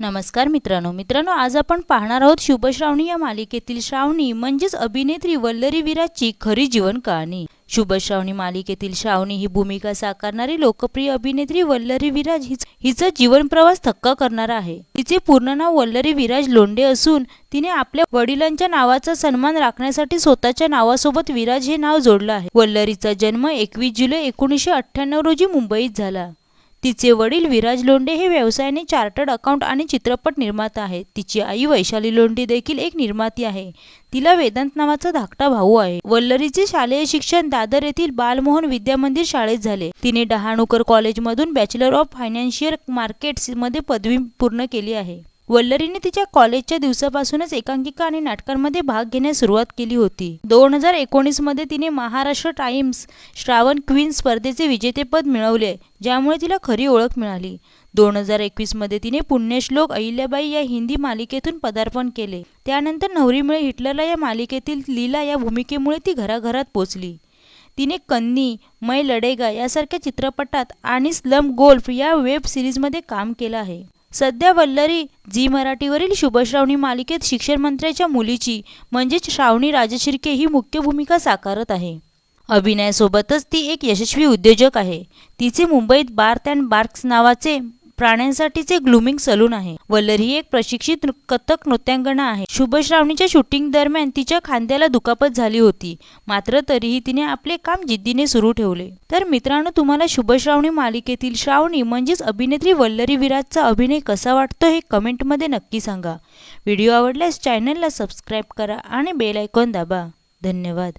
नमस्कार मित्रांनो, आज आपण पाहणार आहोत शुभश्रावणी या मालिकेतील श्रावणी म्हणजेच अभिनेत्री वल्लरी विराजची खरी जीवन कहाणी। शुभश्रावणी मालिकेतील श्रावणी ही भूमिका साकारणारी लोकप्रिय अभिनेत्री वल्लरी विराज हिचा जीवन प्रवास थक्का करणारा आहे। तिचे पूर्ण नाव वल्लरी विराज लोंढे असून तिने आपल्या वडिलांच्या नावाचा सन्मान राखण्यासाठी स्वतःच्या नावासोबत विराज हे नाव जोडलं आहे। वल्लरीचा जन्म 21 जुलै 1998 रोजी मुंबईत झाला। तिचे वडील विराज लोंढे हे व्यवसायाने चार्टर्ड अकाउंट आणि चित्रपट निर्माता आहेत। तिची आई वैशाली लोंढे देखील एक निर्माती आहे। तिला वेदांत नावाचा धाकटा भाऊ आहे। वल्लरीचे शालेय शिक्षण दादर येथील बालमोहन विद्या मंदिर शाळेत झाले। तिने डहाणूकर कॉलेजमधून बॅचलर ऑफ फायनान्शियल मार्केट्स मध्ये पदवी पूर्ण केली आहे। वल्लरीने तिच्या कॉलेजच्या दिवसापासूनच एकांकिका आणि नाटकांमध्ये भाग घेण्यास सुरुवात केली होती। 2019 मध्ये तिने महाराष्ट्र टाइम्स श्रावण क्वीन स्पर्धेचे विजेतेपद मिळवले, ज्यामुळे तिला खरी ओळख मिळाली। 2021 मध्ये तिने पुण्यश्लोक अहिल्याबाई या हिंदी मालिकेतून पदार्पण केले। त्यानंतर नवरी मिळे हिटलरला या मालिकेतील लीला या भूमिकेमुळे ती घराघरात पोचली। तिने कन्नी, मैं लडेगा यासारख्या चित्रपटात आणि स्लम गोल्फ या वेब सिरीजमध्ये काम केलं आहे। सध्या वल्लरी झी मराठीवरील शुभश्रावणी मालिकेत शिक्षण मंत्र्याच्या मुलीची म्हणजेच श्रावणी राजशिर्के ही मुख्य भूमिका साकारत आहे। अभिनयासोबतच ती एक यशस्वी उद्योजक आहे। तिचे मुंबईत बार्थ अँड बार्क्स नावाचे प्राण्यांसाठीचे ग्लूमिंग सलून आहे। वल्लरी ही एक प्रशिक्षित कथक नृत्यांगना आहे। शुभश्रावणीच्या शूटिंग दरम्यान तिच्या खांद्याला दुखापत झाली होती, मात्र तरीही तिने आपले काम जिद्दीने सुरू ठेवले। तर मित्रांनो, तुम्हाला शुभश्रावणी मालिकेतील श्रावणी म्हणजेच अभिनेत्री वल्लरी विराजचा अभिनय कसा वाटतो हे कमेंटमध्ये नक्की सांगा। व्हिडिओ आवडल्यास चॅनलला सबस्क्राईब करा आणि बेल आयकॉन दाबा। धन्यवाद।